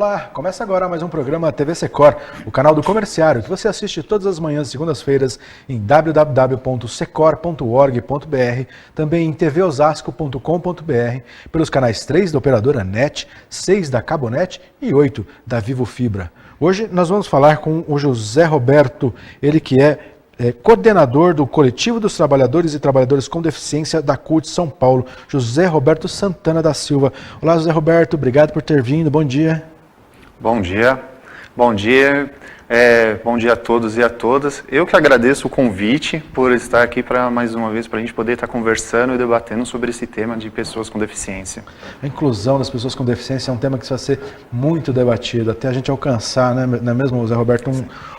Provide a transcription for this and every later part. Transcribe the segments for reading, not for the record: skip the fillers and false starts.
Olá, começa agora mais um programa TV Secor, o canal do comerciário, que você assiste todas as manhãs, segundas-feiras, em www.secor.org.br, também em tvosasco.com.br, pelos canais 3 da operadora NET, 6 da Cabonet e 8 da Vivo Fibra. Hoje nós vamos falar com o José Roberto, ele que é coordenador do Coletivo dos Trabalhadores e Trabalhadoras com Deficiência da CUT São Paulo, José Roberto Santana da Silva. Olá, José Roberto, obrigado por ter vindo, bom dia. Bom dia, bom dia a todos e a todas. Eu que agradeço o convite por estar aqui mais uma vez para a gente poder estar conversando e debatendo sobre esse tema de pessoas com deficiência. A inclusão das pessoas com deficiência é um tema que vai ser muito debatido, até a gente alcançar, não é mesmo, José Roberto,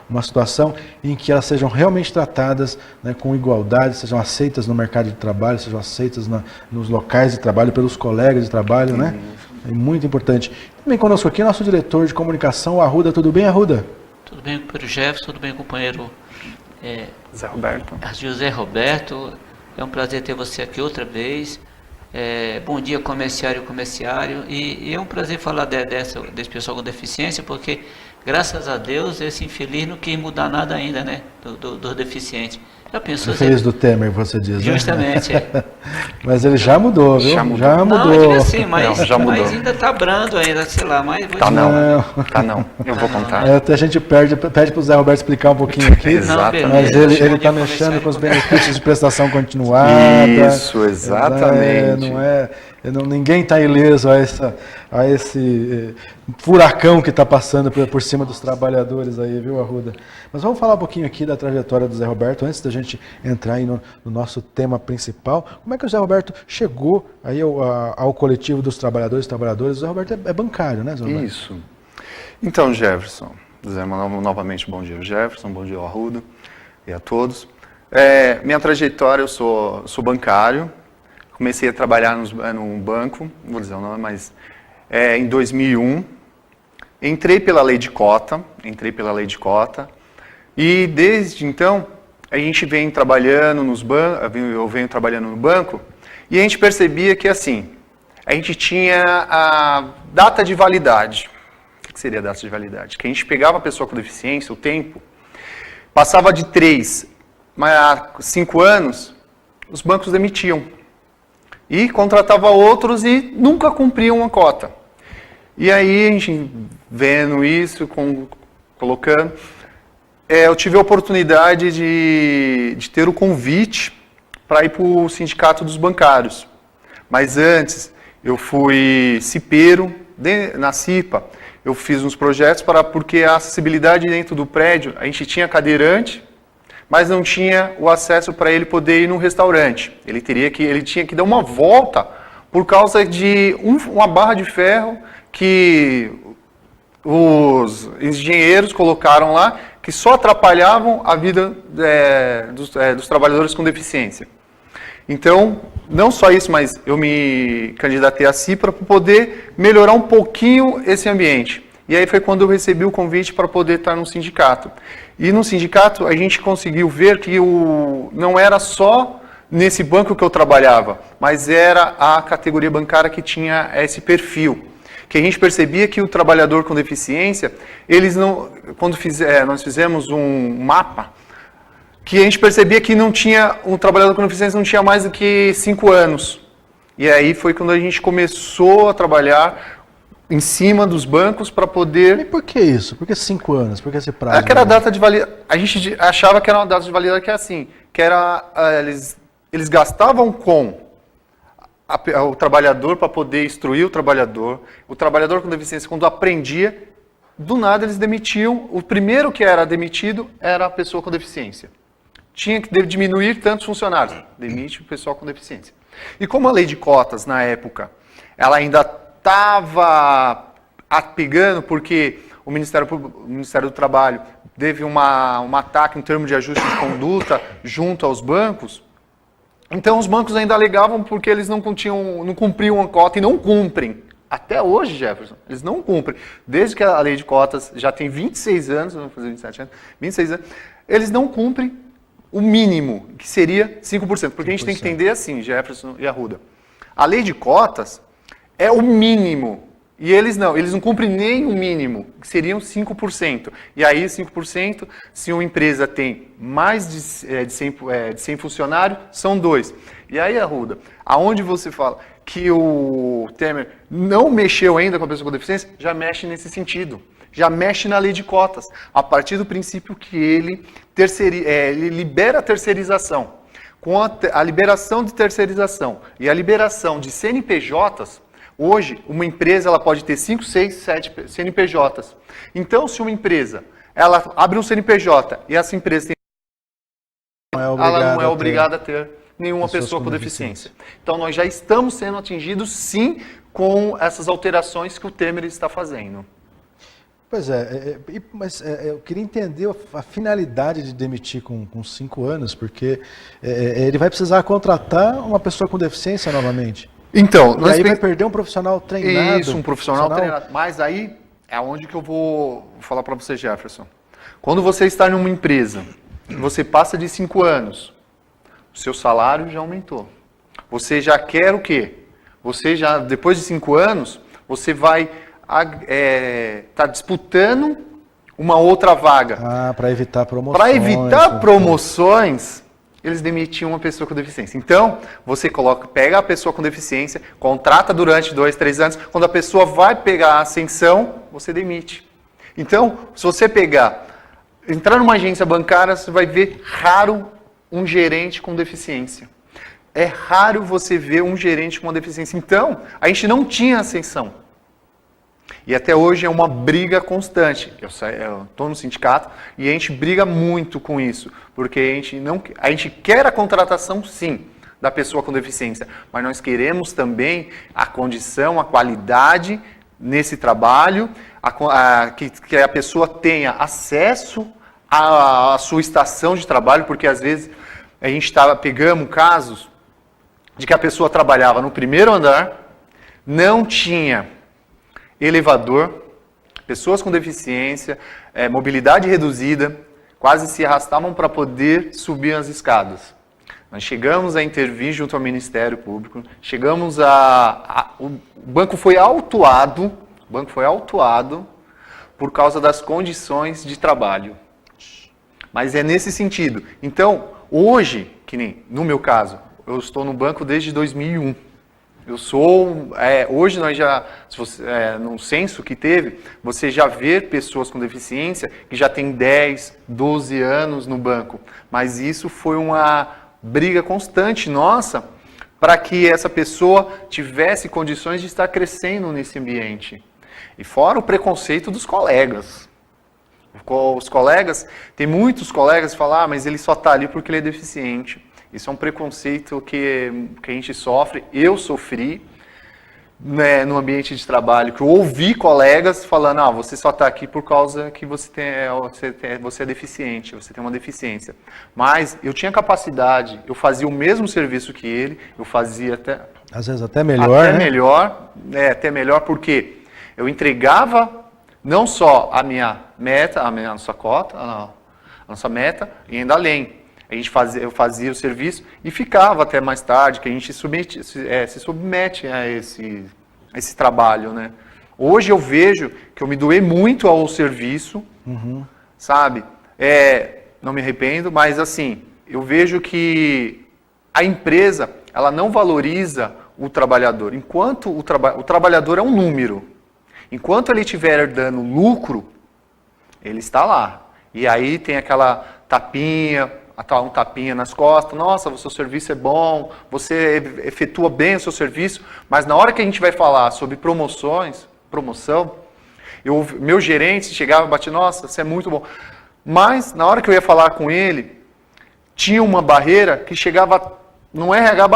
uma situação em que elas sejam realmente tratadas, né, com igualdade, sejam aceitas no mercado de trabalho, sejam aceitas nos locais de trabalho, pelos colegas de trabalho, né? É muito importante. Também conosco aqui nosso diretor de comunicação, Arruda. Tudo bem, Arruda? Tudo bem, companheiro Jefferson, tudo bem, companheiro José Roberto. José Roberto, é um prazer ter você aqui outra vez. Bom dia, comerciário, e é um prazer falar desse pessoal com deficiência, porque graças a Deus esse infeliz não quis mudar nada ainda, né, do deficiente. Já pensou? Infeliz do Temer, você diz, né? Justamente. Mas ele já mudou, viu? Já mudou. Não, eu digo assim, mas ainda está brando ainda, sei lá, mas... Tá não, eu vou contar. A gente pede para o Zé Roberto explicar um pouquinho aqui, Exatamente. Mas ele está mexendo com os benefícios de prestação continuada. Isso, exatamente. Ninguém está ileso a esse furacão que está passando por cima dos trabalhadores aí, viu, Arruda? Mas vamos falar um pouquinho aqui da trajetória do Zé Roberto, antes da gente entrar aí no nosso tema principal. Como é que o Zé Roberto chegou aí ao coletivo dos trabalhadores e trabalhadoras? O Zé Roberto é bancário, né, Zé Roberto? Isso. Então, Jefferson, novamente bom dia, Jefferson, bom dia, Arruda, e a todos. Minha trajetória, eu sou bancário. Comecei a trabalhar num banco, não vou dizer o nome, mas em 2001. Entrei pela lei de cota, e desde então a gente vem trabalhando eu venho trabalhando no banco, e a gente percebia que assim, a gente tinha a data de validade. O que seria a data de validade? Que a gente pegava a pessoa com deficiência, o tempo, passava de 3 a 5 anos, os bancos demitiam. E contratava outros e nunca cumpriam a cota. E aí, a gente vendo isso, colocando, eu tive a oportunidade de ter o convite para ir para o Sindicato dos Bancários. Mas antes, eu fui cipeiro, na CIPA, eu fiz uns projetos porque a acessibilidade dentro do prédio, a gente tinha cadeirante, mas não tinha o acesso para ele poder ir num restaurante. Ele tinha que dar uma volta por causa de uma barra de ferro que os engenheiros colocaram lá, que só atrapalhavam a vida dos trabalhadores com deficiência. Então, não só isso, mas eu me candidatei à CIPRA para poder melhorar um pouquinho esse ambiente. E aí foi quando eu recebi o convite para poder estar no sindicato. E no sindicato a gente conseguiu ver que não era só nesse banco que eu trabalhava, mas era a categoria bancária que tinha esse perfil. Que a gente percebia que o trabalhador com deficiência, nós fizemos um mapa, que a gente percebia que um trabalhador com deficiência não tinha mais do que 5 anos. E aí foi quando a gente começou a trabalhar em cima dos bancos para poder... E por que isso? Por que 5 anos? Por que esse prazo? Aquela data de validade... A gente achava que era uma data de validade que é assim, que era... Eles gastavam com o trabalhador para poder instruir o trabalhador com deficiência, quando aprendia, do nada eles demitiam. O primeiro que era demitido era a pessoa com deficiência. Tinha que diminuir tantos funcionários. Demite o pessoal com deficiência. E como a lei de cotas, na época, ela ainda estava pegando, porque o Ministério do Trabalho teve um ataque em termos de ajuste de conduta junto aos bancos. Então os bancos ainda alegavam porque eles não cumpriam a cota e não cumprem. Até hoje, Jefferson, eles não cumprem. Desde que a lei de cotas já tem 26 anos, vamos fazer 27 anos, 26 anos, eles não cumprem o mínimo, que seria 5%. Porque 5%. A gente tem que entender assim, Jefferson e Arruda. A lei de cotas é o mínimo E eles não cumprem nem o mínimo, que seriam 5%. E aí, 5%, se uma empresa tem mais de 100 funcionários, são 2. E aí, Arruda, aonde você fala que o Temer não mexeu ainda com a pessoa com deficiência, já mexe nesse sentido. Já mexe na lei de cotas, a partir do princípio que ele libera a terceirização. Com a liberação de terceirização e a liberação de CNPJs, hoje, uma empresa ela pode ter 5, 6, 7 CNPJs. Então, se uma empresa ela abre um CNPJ e essa empresa tem... ela não é obrigada a ter nenhuma pessoa com deficiência. Então, nós já estamos sendo atingidos, sim, com essas alterações que o Temer está fazendo. Pois mas eu queria entender a finalidade de demitir com 5 anos, porque ele vai precisar contratar uma pessoa com deficiência novamente. Então, e aí vai perder um profissional treinado. Isso, um profissional treinado. Mas aí é onde que eu vou falar para você, Jefferson. Quando você está em uma empresa, você passa de 5 anos, o seu salário já aumentou. Você já quer o quê? Você já, depois de 5 anos, você vai tá disputando uma outra vaga. Para evitar promoções. Para evitar promoções, eles demitiam uma pessoa com deficiência. Então, você pega a pessoa com deficiência, contrata durante 2, 3 anos, quando a pessoa vai pegar a ascensão, você demite. Então, se você entrar numa agência bancária, você vai ver raro um gerente com deficiência. É raro você ver um gerente com uma deficiência. Então, a gente não tinha ascensão. E até hoje é uma briga constante. Eu estou no sindicato e a gente briga muito com isso, porque a gente quer a contratação, sim, da pessoa com deficiência, mas nós queremos também a condição, a qualidade nesse trabalho, que a pessoa tenha acesso à sua estação de trabalho, porque às vezes a gente pegamos casos de que a pessoa trabalhava no primeiro andar, não tinha elevador, pessoas com deficiência, mobilidade reduzida, quase se arrastavam para poder subir as escadas. Nós chegamos a intervir junto ao Ministério Público, o banco foi autuado por causa das condições de trabalho. Mas é nesse sentido. Então, hoje, que nem no meu caso, eu estou no banco desde 2001. Hoje nós já, no censo que teve, você já vê pessoas com deficiência que já tem 10, 12 anos no banco. Mas isso foi uma briga constante nossa para que essa pessoa tivesse condições de estar crescendo nesse ambiente. E fora o preconceito dos colegas. Tem muitos colegas que falam, mas ele só está ali porque ele é deficiente. Isso é um preconceito que a gente sofre, eu sofri, né, no ambiente de trabalho, que eu ouvi colegas falando, você só está aqui por causa que você é deficiente, você tem uma deficiência. Mas eu tinha capacidade, eu fazia o mesmo serviço que ele, eu fazia até... Às vezes até melhor, né? Até melhor, porque eu entregava não só a minha meta, a nossa cota, a nossa meta, e ainda além. Eu fazia o serviço e ficava até mais tarde, que a gente se submete a esse trabalho, né? Hoje eu vejo que eu me doei muito ao serviço, sabe? Não me arrependo, mas assim, eu vejo que a empresa, ela não valoriza o trabalhador. Enquanto o trabalhador é um número, enquanto ele estiver dando lucro, ele está lá. E aí tem aquela tapinha, um tapinha nas costas, nossa, o seu serviço é bom, você efetua bem o seu serviço, mas na hora que a gente vai falar sobre promoção, meu gerente chegava e batia, nossa, você é muito bom. Mas na hora que eu ia falar com ele, tinha uma barreira que chegava, no RH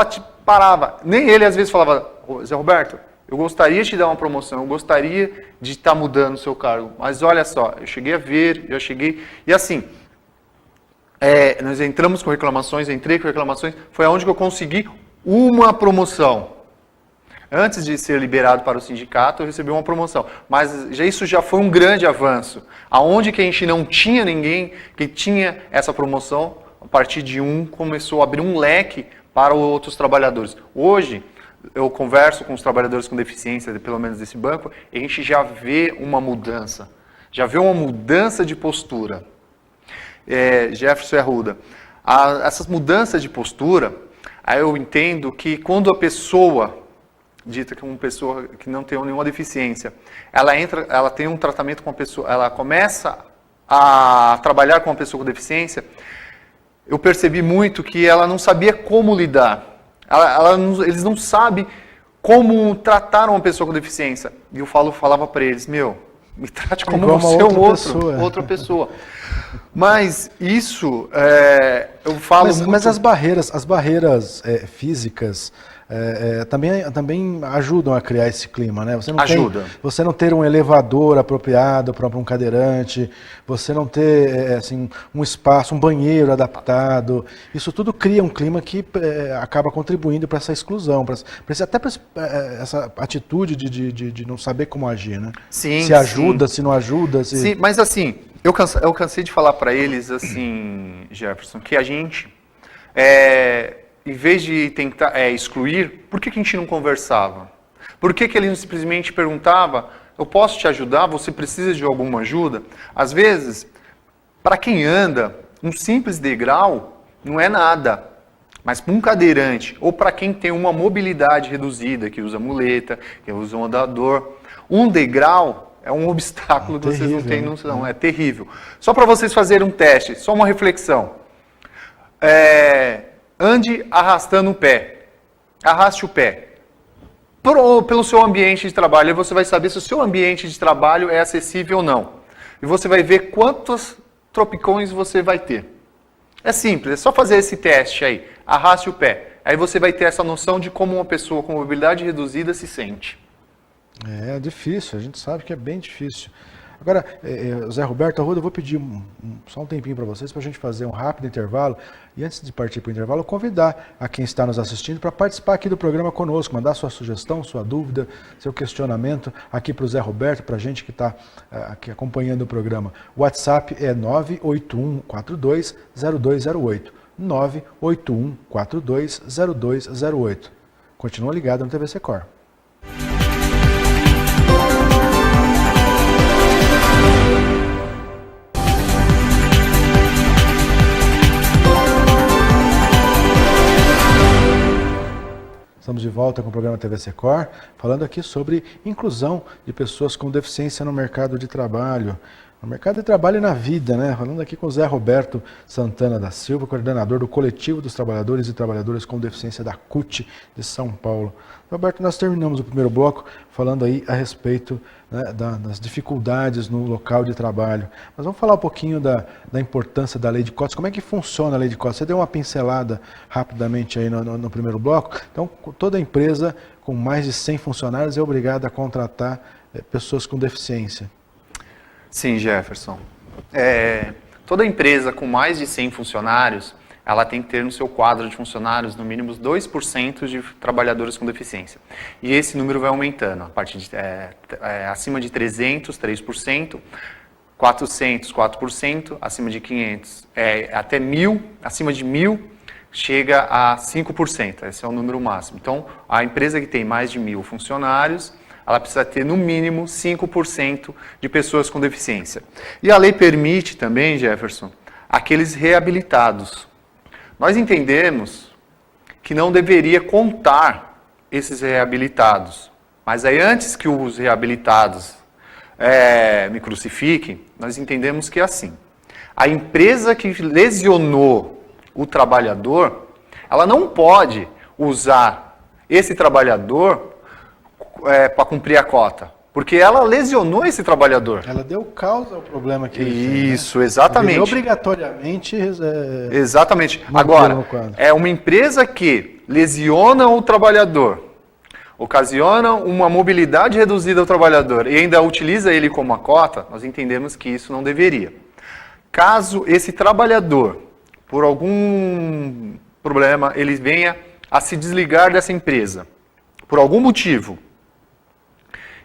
parava, nem ele às vezes falava, Zé Roberto, eu gostaria de te dar uma promoção, eu gostaria de estar mudando o seu cargo, mas olha só, eu cheguei a ver, e assim, nós entramos com reclamações, entrei com reclamações, foi aonde que eu consegui uma promoção. Antes de ser liberado para o sindicato, eu recebi uma promoção. Mas isso já foi um grande avanço. Aonde que a gente não tinha ninguém que tinha essa promoção, a partir de começou a abrir um leque para outros trabalhadores. Hoje, eu converso com os trabalhadores com deficiência, pelo menos desse banco, e a gente já vê uma mudança. Já vê uma mudança de postura. Jefferson e Arruda, essas mudanças de postura, aí eu entendo que quando a pessoa, dita que uma pessoa que não tem nenhuma deficiência, ela tem um tratamento com a pessoa, ela começa a trabalhar com uma pessoa com deficiência, eu percebi muito que ela não sabia como lidar. Eles não sabem como tratar uma pessoa com deficiência. E eu falava para eles, me trate como você é outra pessoa. Mas isso, eu falo muito... Mas as barreiras físicas também ajudam a criar esse clima, né? Você não ter um elevador apropriado para um cadeirante, você não ter um espaço, um banheiro adaptado, isso tudo cria um clima que acaba contribuindo para essa exclusão, até para essa atitude de não saber como agir, né? Sim, se ajuda, se não ajuda. Sim, mas assim, eu cansei de falar para eles, assim, Jefferson, que a gente... em vez de tentar excluir, por que a gente não conversava? Por que ele simplesmente perguntava, eu posso te ajudar? Você precisa de alguma ajuda? Às vezes, para quem anda, um simples degrau não é nada. Mas para um cadeirante, ou para quem tem uma mobilidade reduzida, que usa muleta, que usa um andador, um degrau é um obstáculo que vocês não têm noção, é terrível. Só para vocês fazerem um teste, só uma reflexão. Ande arrastando o pé. Arraste o pé. Pelo seu ambiente de trabalho. Aí você vai saber se o seu ambiente de trabalho é acessível ou não. E você vai ver quantos tropicões você vai ter. É simples, é só fazer esse teste aí. Arraste o pé. Aí você vai ter essa noção de como uma pessoa com mobilidade reduzida se sente. É difícil, a gente sabe que é bem difícil. Agora, Zé Roberto, Arruda, eu vou pedir só um tempinho para vocês, para a gente fazer um rápido intervalo. E antes de partir para o intervalo, convidar a quem está nos assistindo para participar aqui do programa conosco, mandar sua sugestão, sua dúvida, seu questionamento aqui para o Zé Roberto, para a gente que está aqui acompanhando o programa. O WhatsApp é 981420208. 981420208. Continua ligado no TV Secor. Estamos de volta com o programa TV Secor, falando aqui sobre inclusão de pessoas com deficiência no mercado de trabalho. No mercado de trabalho e na vida, né? Falando aqui com o Zé Roberto Santana da Silva, coordenador do Coletivo dos Trabalhadores e Trabalhadoras com Deficiência da CUT de São Paulo. Roberto, nós terminamos o primeiro bloco falando aí a respeito, né, das dificuldades no local de trabalho. Mas vamos falar um pouquinho da importância da lei de cotas. Como é que funciona a lei de cotas? Você deu uma pincelada rapidamente aí no primeiro bloco. Então, toda empresa com mais de 100 funcionários é obrigada a contratar pessoas com deficiência. Sim, Jefferson. Toda empresa com mais de 100 funcionários, ela tem que ter no seu quadro de funcionários no mínimo 2% de trabalhadores com deficiência. E esse número vai aumentando, a partir de acima de 300, 3%, 400, 4%, acima de 500, até 1.000, acima de 1.000, chega a 5%, esse é o número máximo. Então, a empresa que tem mais de 1.000 funcionários, ela precisa ter no mínimo 5% de pessoas com deficiência. E a lei permite também, Jefferson, aqueles reabilitados. Nós entendemos que não deveria contar esses reabilitados. Mas aí antes que os reabilitados me crucifiquem, nós entendemos que é assim. A empresa que lesionou o trabalhador, ela não pode usar esse trabalhador para cumprir a cota, porque ela lesionou esse trabalhador. Ela deu causa ao problema que ele tem. Isso, né? exatamente. Obrigatoriamente. Exatamente. Agora, é uma empresa que lesiona o trabalhador, ocasiona uma mobilidade reduzida ao trabalhador e ainda utiliza ele como a cota, nós entendemos que isso não deveria. Caso esse trabalhador, por algum problema, ele venha a se desligar dessa empresa, por algum motivo,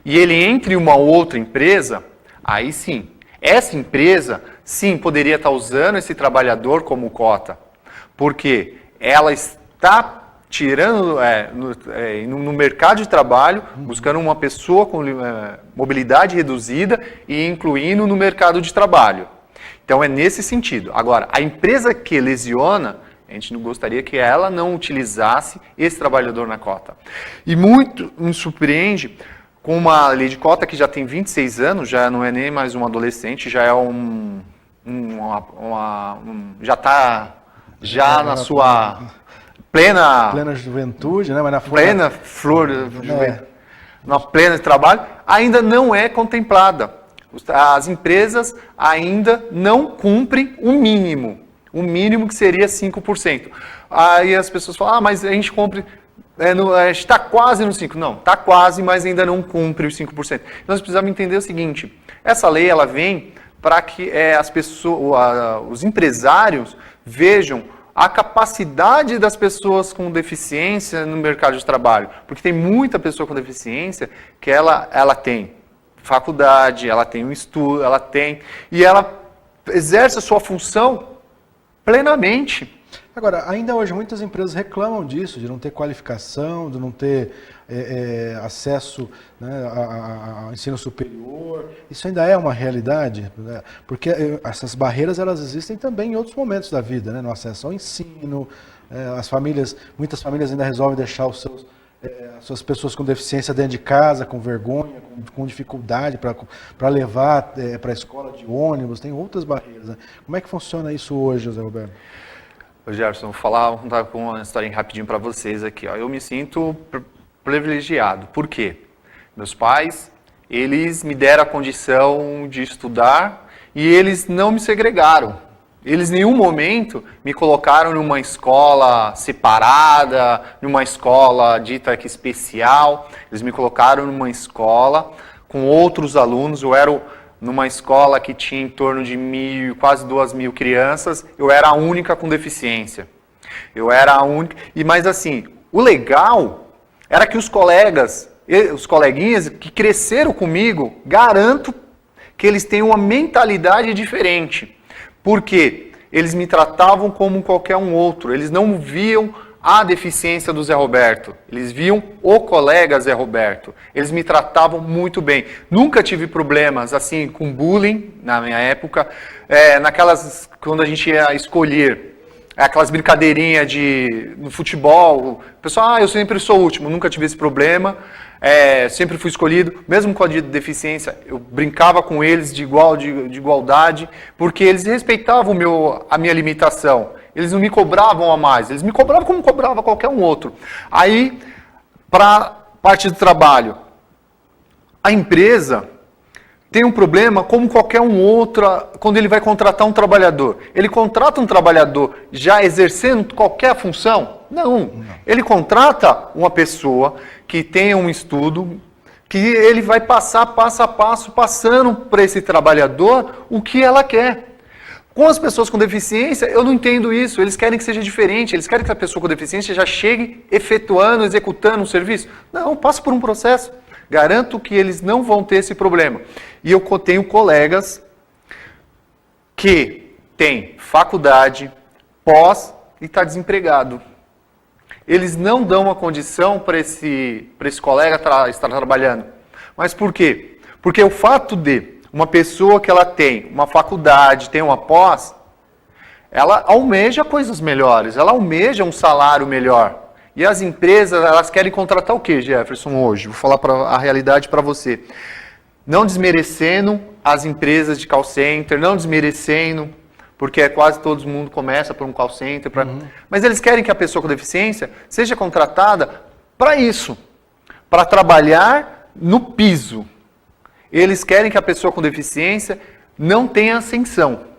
e ele entre em uma outra empresa, aí sim, essa empresa, sim, poderia estar usando esse trabalhador como cota, porque ela está tirando no mercado de trabalho, buscando uma pessoa com mobilidade reduzida e incluindo no mercado de trabalho. Então é nesse sentido. Agora, a empresa que lesiona, a gente não gostaria que ela não utilizasse esse trabalhador na cota. E muito me surpreende com uma lei de cota que já tem 26 anos, já não é nem mais um adolescente, já é já está na sua plena juventude, né? Mas na plena flor da juventude, na plena de trabalho, ainda não é contemplada. As empresas ainda não cumprem o mínimo que seria 5%. Aí as pessoas falam, mas a gente cumpre, a gente está quase no 5%. Não, está quase, mas ainda não cumpre os 5%. Então nós precisamos entender o seguinte, essa lei ela vem para que as pessoas, os empresários vejam a capacidade das pessoas com deficiência no mercado de trabalho. Porque tem muita pessoa com deficiência que ela tem faculdade, ela tem um estudo, e ela exerce a sua função plenamente. Agora, ainda hoje muitas empresas reclamam disso, de não ter qualificação, de não ter acesso, né, ao ensino superior. Isso ainda é uma realidade, né? Porque essas barreiras elas existem também em outros momentos da vida, né? No acesso ao ensino, muitas famílias ainda resolvem deixar as suas pessoas com deficiência dentro de casa, com vergonha, com dificuldade para levar para a escola de ônibus, tem outras barreiras, né? Como é que funciona isso hoje, José Roberto? Ô Jefferson, vou contar com uma história rapidinho para vocês aqui. Ó. Eu me sinto privilegiado. Por quê? Meus pais, eles me deram a condição de estudar e eles não me segregaram. Eles em nenhum momento me colocaram numa escola separada, numa escola dita que especial. Eles me colocaram numa escola com outros alunos. Eu era numa escola que tinha em torno de quase 2.000 crianças. Eu era a única com deficiência. Eu era a única. Mas assim, o legal era que os coleguinhas que cresceram comigo, garanto que eles têm uma mentalidade diferente. Porque eles me tratavam como qualquer um outro. Eles não viam a deficiência do Zé Roberto. Eles viam o colega Zé Roberto. Eles me tratavam muito bem. Nunca tive problemas assim com bullying na minha época. Quando a gente ia escolher aquelas brincadeirinhas no futebol. O pessoal, eu sempre sou o último. Nunca tive esse problema. Sempre fui escolhido, mesmo com a deficiência, eu brincava com eles de igualdade, porque eles respeitavam a minha limitação. Eles não me cobravam a mais, eles me cobravam como cobrava qualquer um outro. Aí, para parte do trabalho, a empresa tem um problema como qualquer um outro quando ele vai contratar um trabalhador. Ele contrata um trabalhador já exercendo qualquer função? Não. Ele contrata uma pessoa que tenha um estudo, que ele vai passar passo a passo, passando para esse trabalhador o que ela quer. Com as pessoas com deficiência, eu não entendo isso. Eles querem que seja diferente. Eles querem que a pessoa com deficiência já chegue efetuando, executando um serviço. Não, passa por um processo. Garanto que eles não vão ter esse problema. E eu tenho colegas que têm faculdade, pós e está desempregado. Eles não dão uma condição para esse colega estar trabalhando. Mas por quê? Porque o fato de uma pessoa que ela tem uma faculdade, tem uma pós, ela almeja coisas melhores, ela almeja um salário melhor. E as empresas, elas querem contratar o quê, Jefferson, hoje? Vou falar a realidade para você. Não desmerecendo as empresas de call center, não desmerecendo, porque quase todo mundo começa por um call center. Mas eles querem que a pessoa com deficiência seja contratada para isso, para trabalhar no piso. Eles querem que a pessoa com deficiência não tenha ascensão.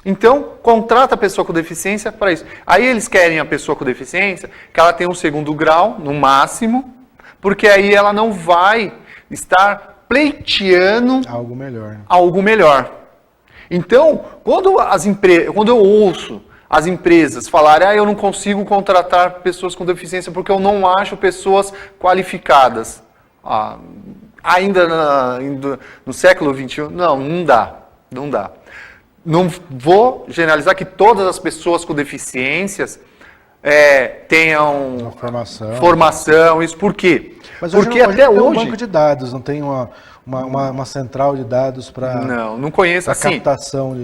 Então, contrata a pessoa com deficiência para isso. Aí eles querem a pessoa com deficiência que ela tenha um 2º grau, no máximo, porque aí ela não vai estar pleiteando algo melhor. Então, quando eu ouço as empresas falarem, eu não consigo contratar pessoas com deficiência porque eu não acho pessoas qualificadas. Ainda no século XXI, não dá. Não vou generalizar que todas as pessoas com deficiências tenham Uma formação. Isso por quê? Mas Porque hoje até tem um hoje... banco de dados, não tem uma central de dados para Não conheço. Assim, captação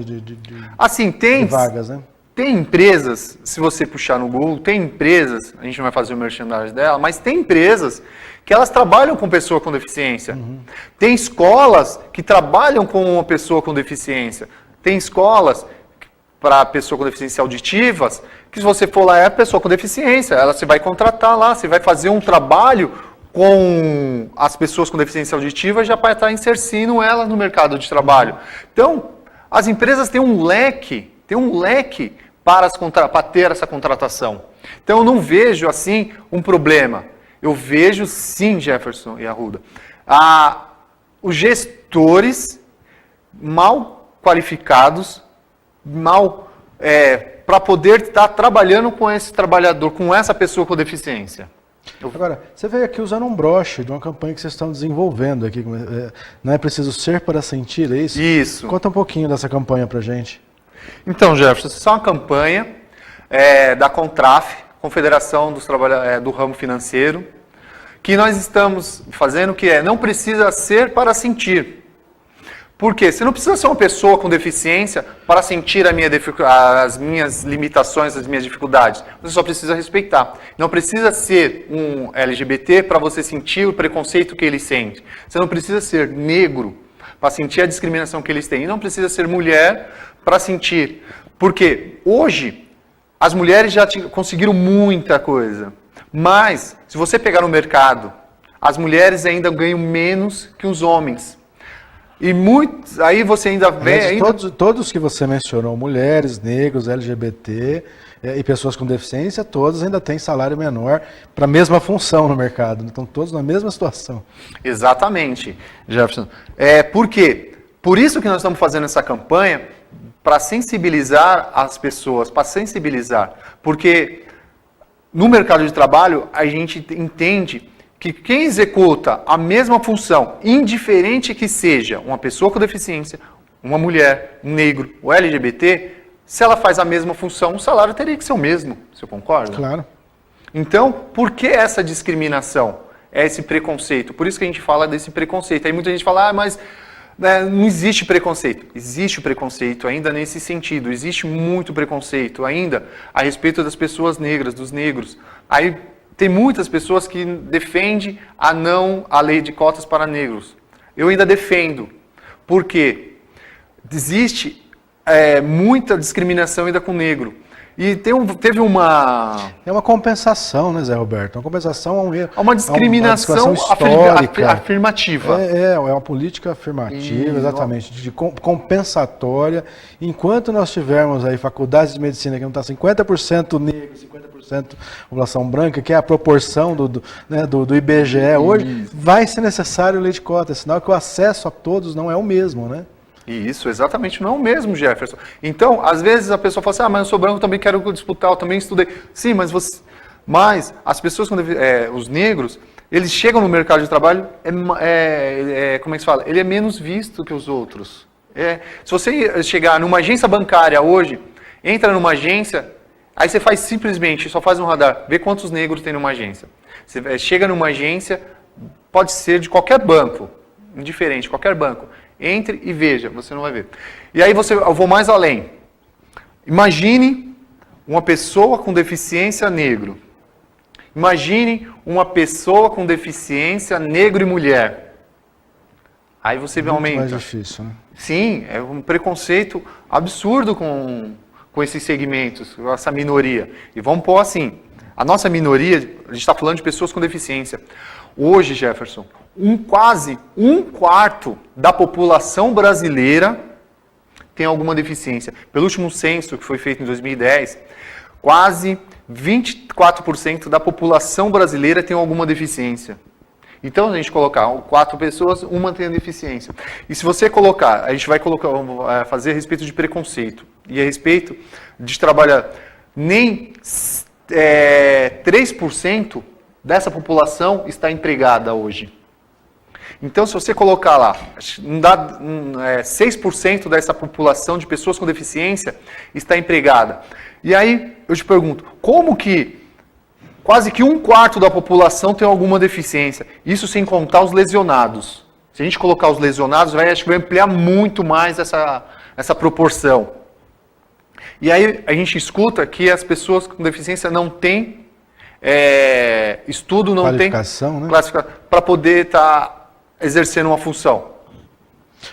assim, de vagas, né? Tem empresas, se você puxar no Google, tem empresas, a gente não vai fazer o merchandising dela, mas tem empresas que elas trabalham com pessoa com deficiência. Tem escolas que trabalham com uma pessoa com deficiência. Tem escolas para pessoa com deficiência auditivas, que se você for lá é a pessoa com deficiência, você vai contratar lá, você vai fazer um trabalho com as pessoas com deficiência auditiva já para estar insercindo elas no mercado de trabalho. Então, as empresas têm um leque para ter essa contratação. Então, eu não vejo, assim, um problema. Eu vejo, sim, Jefferson e Arruda, os gestores mal qualificados, para poder estar trabalhando com esse trabalhador, com essa pessoa com deficiência. Agora, você veio aqui usando um broche de uma campanha que vocês estão desenvolvendo aqui. Não é preciso ser para sentir, é isso? Isso. Conta um pouquinho dessa campanha pra gente. Então, Jefferson, isso é uma campanha da Contraf, Confederação do Ramo Financeiro, que nós estamos fazendo, que não precisa ser para sentir. Por quê? Você não precisa ser uma pessoa com deficiência para sentir as minhas limitações, as minhas dificuldades. Você só precisa respeitar. Não precisa ser um LGBT para você sentir o preconceito que ele sente. Você não precisa ser negro para sentir a discriminação que eles têm. E não precisa ser mulher para sentir. Porque hoje as mulheres já conseguiram muita coisa. Mas, se você pegar no mercado, as mulheres ainda ganham menos que os homens. E muitos, aí você ainda vê... Todos que você mencionou, mulheres, negros, LGBT e pessoas com deficiência, todos ainda têm salário menor para a mesma função no mercado. Estão todos na mesma situação. Exatamente, Jefferson. Por quê? Por isso que nós estamos fazendo essa campanha, para sensibilizar as pessoas, para sensibilizar. Porque no mercado de trabalho, a gente entende que quem executa a mesma função, indiferente que seja uma pessoa com deficiência, uma mulher, um negro ou LGBT, se ela faz a mesma função, o salário teria que ser o mesmo. Você concorda? Claro. Então, por que essa discriminação? Esse preconceito? Por isso que a gente fala desse preconceito. Aí muita gente fala, mas não existe preconceito. Existe preconceito ainda nesse sentido. Existe muito preconceito ainda a respeito das pessoas negras, dos negros. Aí tem muitas pessoas que defendem a lei de cotas para negros. Eu ainda defendo. Por quê? Existe muita discriminação ainda com negro. E teve uma... É uma compensação, né, Zé Roberto? Uma compensação uma discriminação histórica. Afirmativa. É uma política afirmativa, exatamente, de compensatória. Enquanto nós tivermos aí faculdades de medicina que não está 50% negro, 50% população branca, que é a proporção do IBGE hoje, vai ser necessário lei de cota, sinal que o acesso a todos não é o mesmo, né? Isso, exatamente, não é o mesmo, Jefferson. Então, às vezes a pessoa fala assim, mas eu sou branco, também quero disputar, eu também estudei. Sim, mas as pessoas, os negros, eles chegam no mercado de trabalho, como é que se fala? Ele é menos visto que os outros. Se você chegar numa agência bancária hoje, entra numa agência, aí você faz simplesmente, só faz um radar, vê quantos negros tem numa agência. Você chega numa agência, pode ser de qualquer banco, indiferente, qualquer banco. Entre e veja, você não vai ver. E aí eu vou mais além. Imagine uma pessoa com deficiência negro. Imagine uma pessoa com deficiência negro e mulher. Aí você vê aumenta. Mais difícil, né? Sim, é um preconceito absurdo com esses segmentos, com essa minoria. E vamos pôr assim, a nossa minoria, a gente está falando de pessoas com deficiência. Hoje, Jefferson, quase um quarto da população brasileira tem alguma deficiência. Pelo último censo que foi feito em 2010, quase 24% da população brasileira tem alguma deficiência. Então, a gente colocar 4 pessoas, uma tem a deficiência. E se você colocar, a gente vai fazer a respeito de preconceito. E a respeito de trabalhar, nem 3% dessa população está empregada hoje. Então, se você colocar lá, não dá, 6% dessa população de pessoas com deficiência está empregada. E aí, eu te pergunto, como que quase que 1/4 da população tem alguma deficiência? Isso sem contar os lesionados. Se a gente colocar os lesionados, acho que vai ampliar muito mais essa proporção. E aí, a gente escuta que as pessoas com deficiência não têm estudo, não tem qualificação, né? Para poder estar exercendo uma função.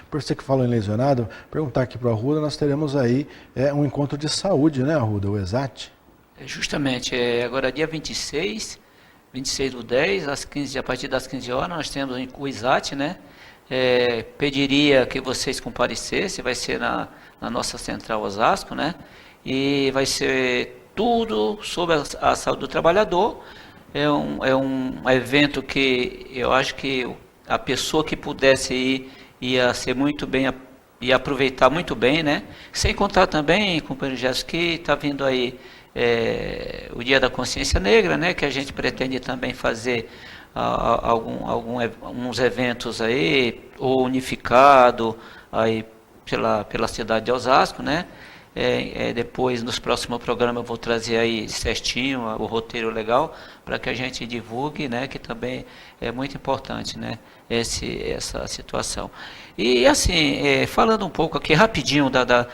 Por você que falou em lesionado, perguntar aqui para o Arruda, nós teremos aí um encontro de saúde, né, Arruda, o ESAT? Justamente, agora dia 26/10, a partir das 15 horas, nós temos o ESAT, né? Pediria que vocês comparecessem, vai ser na nossa central Osasco, né? E vai ser tudo sobre a saúde do trabalhador. É um evento que eu acho que a pessoa que pudesse ir ia ser muito bem, ia aproveitar muito bem, né? Sem contar também, companheiro Gerson, que está vindo aí o Dia da Consciência Negra, né? Que a gente pretende também fazer alguns eventos aí, ou unificado aí pela cidade de Osasco, né? Depois, nos próximos programas, eu vou trazer aí certinho o roteiro legal para que a gente divulgue, né? Que também é muito importante, né? Essa situação. E assim, falando um pouco aqui rapidinho da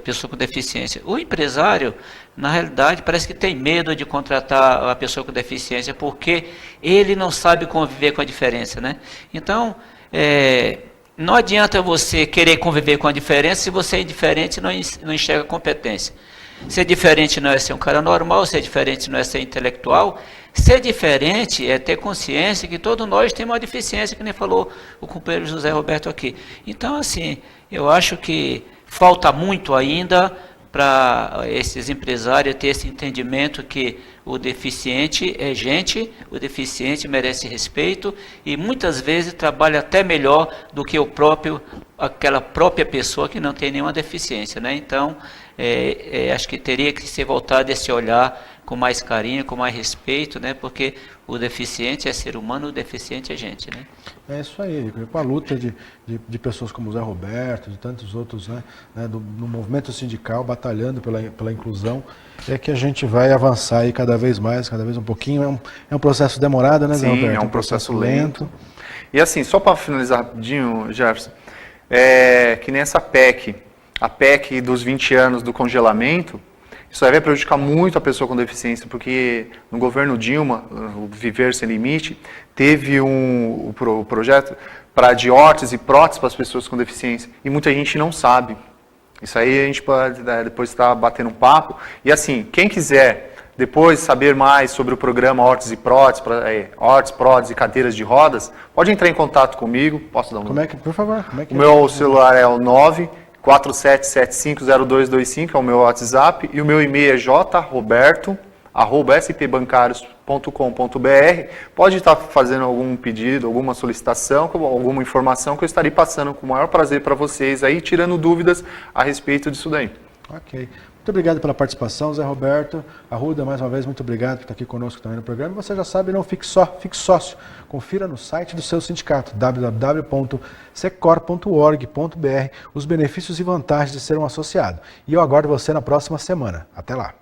pessoa com deficiência. O empresário, na realidade, parece que tem medo de contratar a pessoa com deficiência porque ele não sabe conviver com a diferença, né? Então, não adianta você querer conviver com a diferença se você é diferente e não enxerga competência. Ser diferente não é ser um cara normal, ser diferente não é ser intelectual. Ser diferente é ter consciência que todos nós temos uma deficiência, que nem falou o companheiro José Roberto aqui. Então, assim, eu acho que falta muito ainda para esses empresários ter esse entendimento que o deficiente é gente, o deficiente merece respeito e muitas vezes trabalha até melhor do que aquela própria pessoa que não tem nenhuma deficiência, né? Então, acho que teria que ser voltado esse olhar com mais carinho, com mais respeito, né? Porque o deficiente é ser humano, o deficiente é gente, né? É isso aí, com a luta de pessoas como o Zé Roberto, de tantos outros, né, no movimento sindical, batalhando pela inclusão, é que a gente vai avançar aí cada vez mais, cada vez um pouquinho. É um processo demorado, né, Zé Roberto? Sim, é um processo lento. E assim, só para finalizar rapidinho, Jefferson, que nem essa PEC, a PEC dos 20 anos do congelamento, isso aí vai prejudicar muito a pessoa com deficiência, porque no governo Dilma, o Viver Sem Limite, teve o projeto de órtese e prótese para as pessoas com deficiência, e muita gente não sabe. Isso aí a gente pode depois estar batendo um papo. E assim, quem quiser depois saber mais sobre o programa órtese e prótese, prótese e cadeiras de rodas, pode entrar em contato comigo. Posso dar um número? Por favor. O meu celular é o 947750225, é o meu WhatsApp, e o meu e-mail é jroberto@spbancarios.com.br. Pode estar fazendo algum pedido, alguma solicitação, alguma informação que eu estarei passando com o maior prazer para vocês aí, tirando dúvidas a respeito disso daí. Ok. Muito obrigado pela participação, Zé Roberto. Arruda, mais uma vez, muito obrigado por estar aqui conosco também no programa. Você já sabe, não fique só, fique sócio. Confira no site do seu sindicato, www.secor.org.br, os benefícios e vantagens de ser um associado. E eu aguardo você na próxima semana. Até lá!